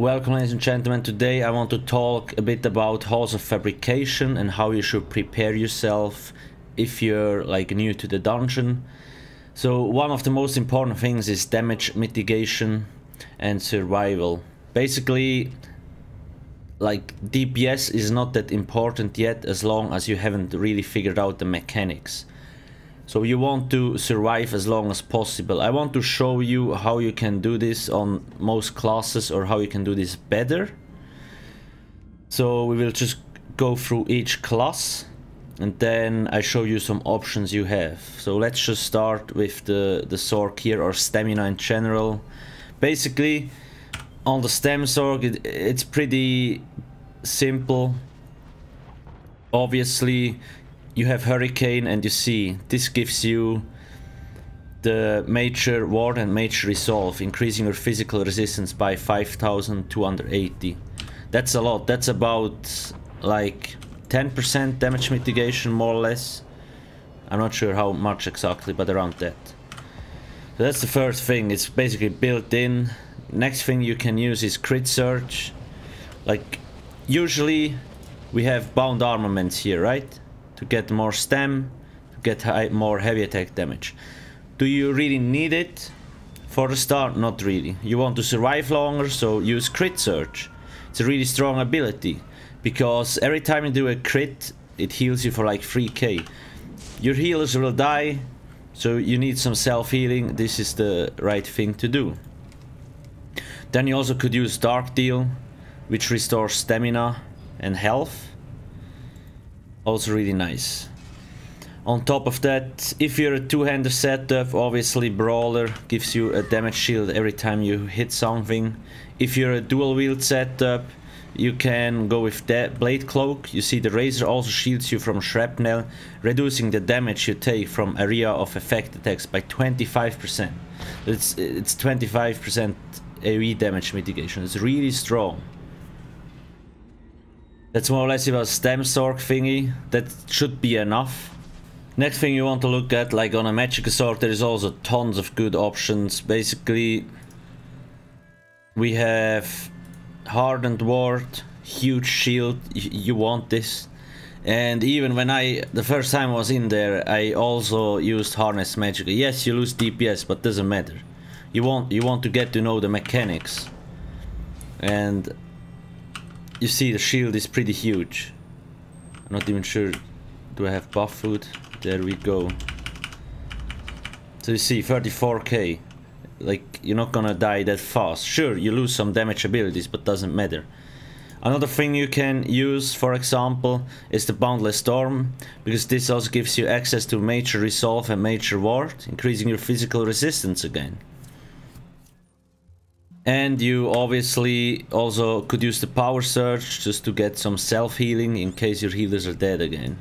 Welcome, ladies and gentlemen. Today I want to talk a bit about Halls of Fabrication and how you should prepare yourself if you're like new to the dungeon. So one of the most important things is damage mitigation and survival. Basically, like DPS is not that important yet as long as you haven't really figured out the mechanics. So you want to survive as long as possible. I want to show you how you can do this on most classes or how you can do this better. So we will just go through each class and then I show you some options you have. So let's just start with the Sorc here, or stamina in general. Basically on the stem Sorc it's pretty simple. Obviously you have Hurricane, and you see this gives you the Major Ward and Major Resolve, increasing your physical resistance by 5280. That's a lot. That's about like 10% damage mitigation, more or less. I'm not sure how much exactly, but around that. So that's the first thing. It's basically built in. Next thing you can use is Crit Surge. Like usually we have bound armaments here, right? To get more stam, to get more heavy attack damage. Do you really need it for the start? Not really. You want to survive longer, so use Crit Surge. It's a really strong ability because every time you do a crit it heals you for like 3k. Your healers will die, so you need some self-healing. This is the right thing to do. Then you also could use Dark Deal, which restores stamina and health. Also really nice. On top of that, if you're a two-hander setup, obviously Brawler gives you a damage shield every time you hit something. If you're a dual wield setup, you can go with that Blade Cloak. You see the Razor also shields you from shrapnel, reducing the damage you take from area of effect attacks by 25%. It's 25% AoE damage mitigation. It's really strong. That's more or less about stem Sorc thingy. That should be enough. Next thing you want to look at, like on a magic Sorc, there is also tons of good options. Basically, we have Hardened Ward, huge shield. You want this. And even when the first time I was in there, I also used Harness Magic. Yes, you lose DPS, but doesn't matter. You want to get to know the mechanics. And you see the shield is pretty huge. I'm not even sure, do I have buff food? There we go. So you see 34k. Like, you're not gonna die that fast. Sure, you lose some damage abilities, but doesn't matter. Another thing you can use, for example, is the Boundless Storm, because this also gives you access to Major Resolve and Major Ward, increasing your physical resistance again. And you obviously also could use the Power Surge just to get some self-healing in case your healers are dead again.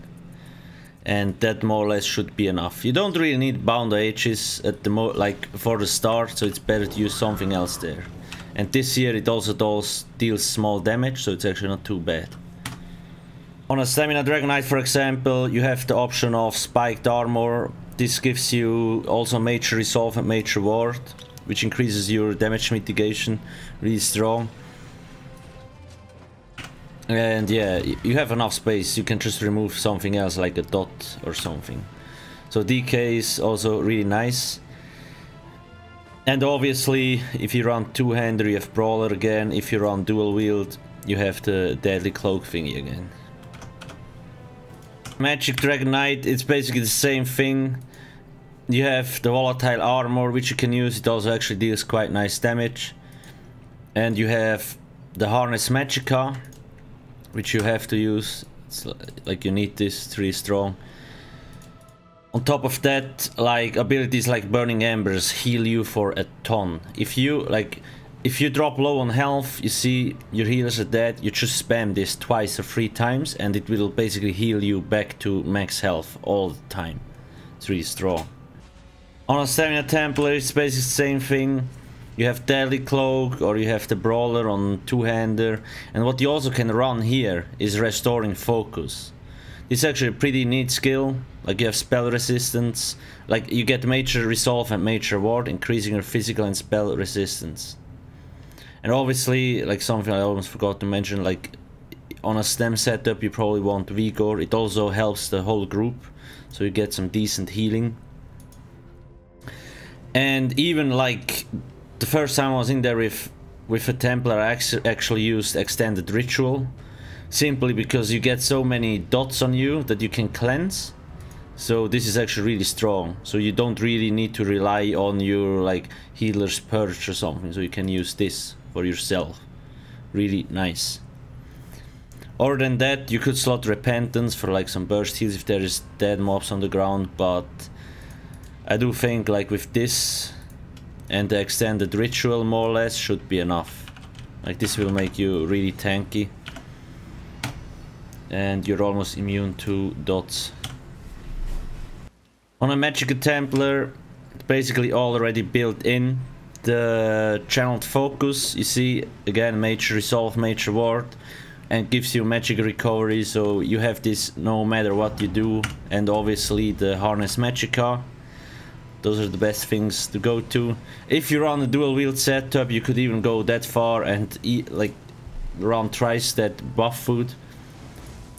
And that more or less should be enough. You don't really need bound H's at the like for the start, so it's better to use something else there. And this here it also deals small damage, so it's actually not too bad. On a Stamina Dragon Knight, for example, you have the option of Spiked Armor. This gives you also Major Resolve and Major Ward, which increases your damage mitigation, really strong. And yeah, you have enough space, you can just remove something else like a dot or something. So DK is also really nice. And obviously, if you run two-hander, you have Brawler again. If you run dual wield, you have the Deadly Cloak thingy again. Magic Dragon Knight, it's basically the same thing. You have the Volatile Armor, which you can use. It also actually deals quite nice damage. And you have the Harness Magica, which you have to use. It's like you need this, it's really strong. On top of that, like abilities like Burning Embers heal you for a ton. If you drop low on health, you see your healers are dead, you just spam this twice or 3 times and it will basically heal you back to max health all the time. It's really strong. On a Stamina Templar, it's basically the same thing. You have Deadly Cloak, or you have the Brawler on two-hander. And what you also can run here is Restoring Focus. This is actually a pretty neat skill. Like, you have spell resistance. Like, you get Major Resolve and Major Ward, increasing your physical and spell resistance. And obviously, like something I almost forgot to mention, like on a stem setup you probably want Vigor. It also helps the whole group, so you get some decent healing. And even like the first time I was in there with a Templar, I actually used Extended Ritual, simply because you get so many dots on you that you can cleanse. So this is actually really strong, so you don't really need to rely on your like healer's purge or something, so you can use this for yourself. Really nice. Other than that, you could slot Repentance for like some burst heals if there is dead mobs on the ground, but I do think like with this and the Extended Ritual more or less should be enough. Like this will make you really tanky and you're almost immune to dots. On a Magica Templar, it's basically already built in. The channeled focus, you see, again, Major Resolve, Major Ward, and gives you magic recovery, so you have this no matter what you do. And obviously the Harness Magica, those are the best things to go to. If you're on a dual wield setup, you could even go that far and eat, like run Tri-Stat buff food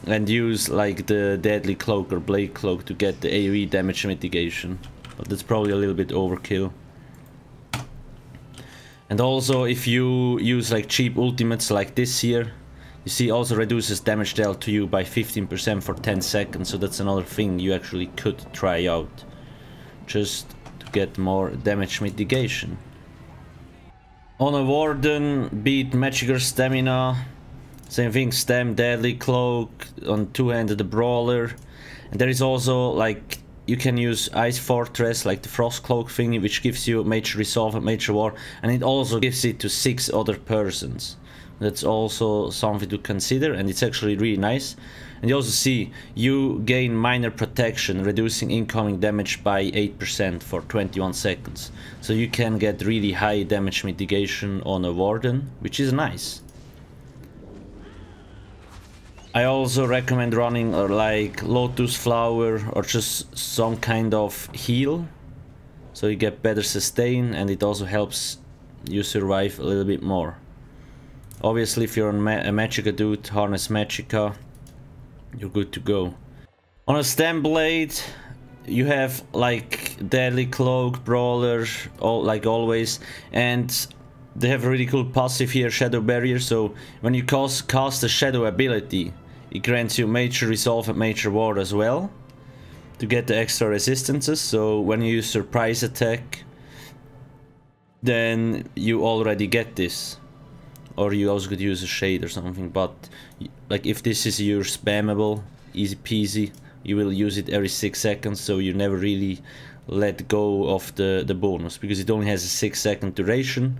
and use like the Deadly Cloak or Blade Cloak to get the AoE damage mitigation, but that's probably a little bit overkill. And also if you use like cheap ultimates like this here, you see also reduces damage dealt to you by 15% for 10 seconds, so that's another thing you actually could try out just to get more damage mitigation. On a Warden, beat Magicker Stamina, same thing, Stem, Deadly Cloak, on two-handed the Brawler. And there is also like, you can use Ice Fortress, like the Frost Cloak thingy, which gives you Major Resolve and Major War, and it also gives it to 6 other persons. That's also something to consider, and it's actually really nice. And you also see, you gain minor protection, reducing incoming damage by 8% for 21 seconds. So you can get really high damage mitigation on a Warden, which is nice. I also recommend running like Lotus Flower or just some kind of heal, so you get better sustain and it also helps you survive a little bit more. Obviously if you're on a Magica dude, Harness Magica, you're good to go. On a Stem Blade you have like Deadly Cloak, Brawler, like always, and they have a really cool passive here, Shadow Barrier, so when you cast a Shadow ability, it grants you Major Resolve and Major Ward as well to get the extra resistances. So when you use Surprise Attack, then you already get this. Or you also could use a Shade or something, but like if this is your spammable, easy peasy, you will use it every 6 seconds, so you never really let go of the bonus, because it only has a 6-second duration,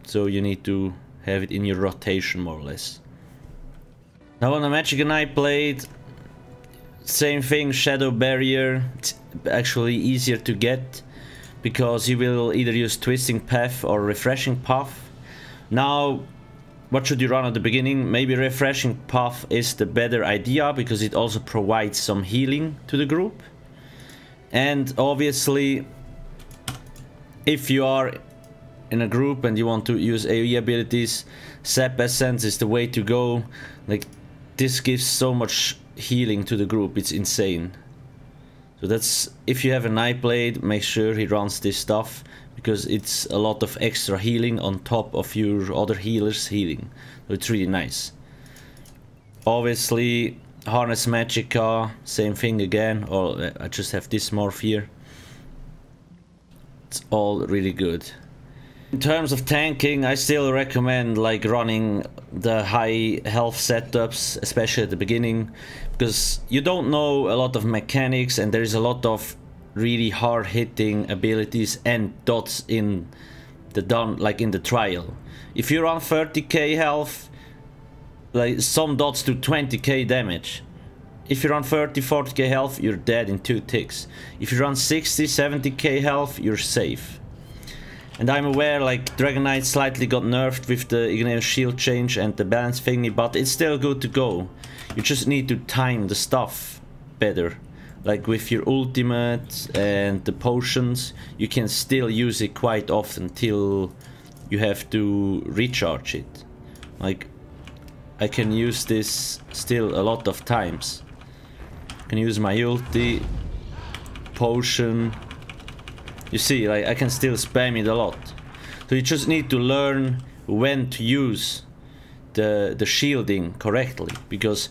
so you need to have it in your rotation more or less. Now on a Magica Nightblade, same thing, Shadow Barrier. It's actually easier to get because you will either use Twisting Path or Refreshing Path. Now, what should you run at the beginning? Maybe Refreshing Path is the better idea because it also provides some healing to the group. And obviously, if you are in a group and you want to use AoE abilities, Sap Essence is the way to go. Like, this gives so much healing to the group, it's insane. So that's, if you have a Nightblade, make sure he runs this stuff, because it's a lot of extra healing on top of your other healers' healing. So it's really nice. Obviously, Harness Magica, same thing again, or I just have this morph here. It's all really good. In terms of tanking, I still recommend like running the high health setups, especially at the beginning, because you don't know a lot of mechanics and there is a lot of really hard hitting abilities and dots in the trial. If you run 30k health, like some dots do 20k damage. If you run 30-40k health, you're dead in 2 ticks. If you run 60-70k health, you're safe. And I'm aware like Dragon Knight slightly got nerfed with the Igneous Shield change and the balance thingy, but it's still good to go. You just need to time the stuff better. Like with your ultimate and the potions, you can still use it quite often till you have to recharge it. Like, I can use this still a lot of times. I can use my ulti, potion. You see, like, I can still spam it a lot. So you just need to learn when to use the shielding correctly, because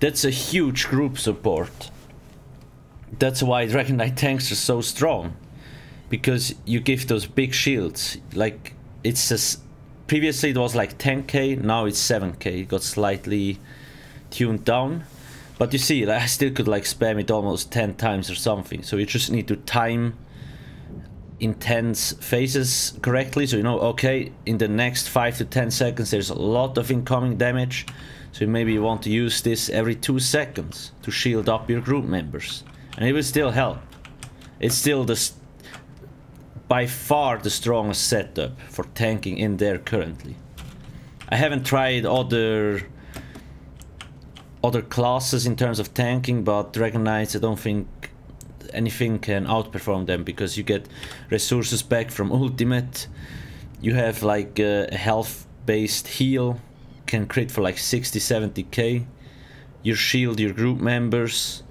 that's a huge group support. That's why Dragon Knight tanks are so strong, because you give those big shields. Like, it's just, previously it was like 10k, now it's 7k. It got slightly tuned down, but you see, like, I still could like spam it almost 10 times or something. So you just need to time intense phases correctly, so you know, okay, in the next 5 to 10 seconds there's a lot of incoming damage, so maybe you want to use this every 2 seconds to shield up your group members, and it will still help. It's still by far the strongest setup for tanking in there currently. I haven't tried other classes in terms of tanking, but Dragon Knights, I don't think anything can outperform them, because you get resources back from ultimate. You have like a health based heal, can crit for like 60-70k. You shield your group members,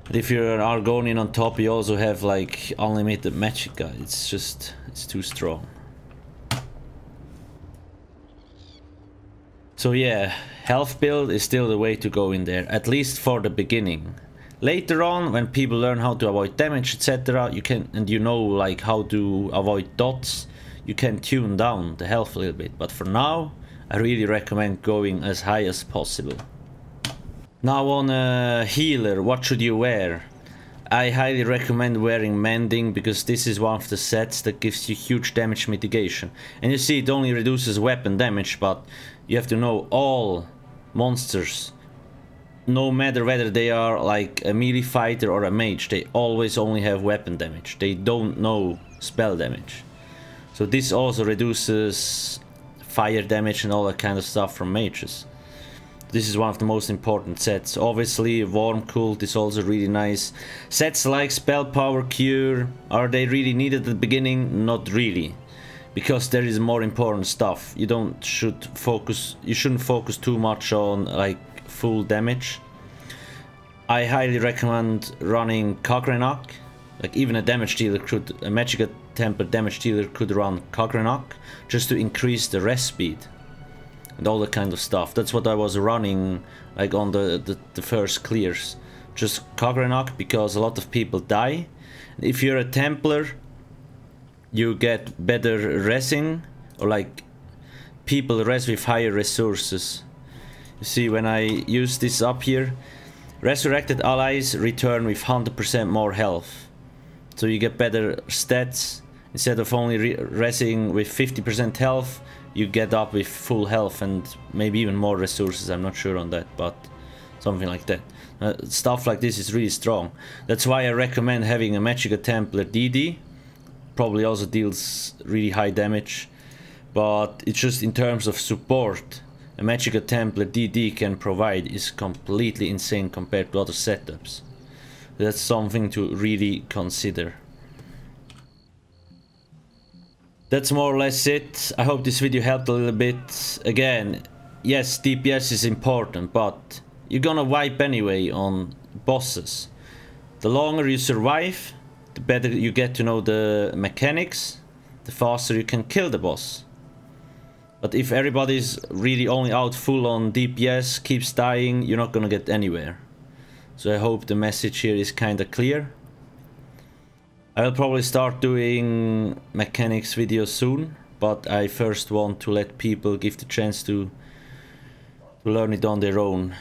and if you're an Argonian on top, you also have like unlimited magicka. It's too strong. So yeah, health build is still the way to go in there, at least for the beginning. Later on, when people learn how to avoid damage, etc., you can, and you know like how to avoid dots, you can tune down the health a little bit. But for now, I really recommend going as high as possible. Now on a healer, what should you wear? I highly recommend wearing Mending, because this is one of the sets that gives you huge damage mitigation. And you see, it only reduces weapon damage, but you have to know all monsters, no matter whether they are like a melee fighter or a mage, they always only have weapon damage. They don't know spell damage. So this also reduces fire damage and all that kind of stuff from mages. This is one of the most important sets. Obviously, Worm Cult is also really nice. Sets like Spell Power Cure, are they really needed at the beginning? Not really, because there is more important stuff. You shouldn't focus too much on like full damage. I highly recommend running Kagrenak. Like, even a damage dealer could, a Magicka Temper damage dealer could run Kagrenak, just to increase the rest speed and all that kind of stuff. That's what I was running like on the first clears. Just Kagrenak, because a lot of people die. If you're a Templar, you get better resing, or like people res with higher resources. You see, when I use this up here, resurrected allies return with 100% more health. So you get better stats. Instead of only resing with 50% health, you get up with full health and maybe even more resources. I'm not sure on that, but something like that. Stuff like this is really strong. That's why I recommend having a Magicka Templar DD. Probably also deals really high damage, but it's just in terms of support, a Magicka Templar DD can provide is completely insane compared to other setups. That's something to really consider. That's more or less it. I hope this video helped a little bit. Again, yes, DPS is important, but you're gonna wipe anyway on bosses. The longer you survive, the better you get to know the mechanics, the faster you can kill the boss. But if everybody's really only out full on DPS, keeps dying, you're not gonna get anywhere. So I hope the message here is kinda clear. I'll probably start doing mechanics videos soon, but I first want to let people give the chance to learn it on their own,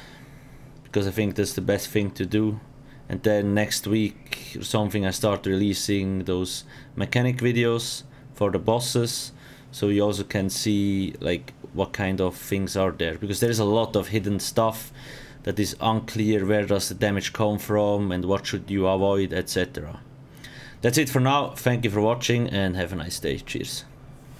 because I think that's the best thing to do. And then next week or something, I start releasing those mechanic videos for the bosses, so you also can see like what kind of things are there, because there is a lot of hidden stuff that is unclear. Where does the damage come from and what should you avoid, etc. That's it for now. Thank you for watching and have a nice day. Cheers.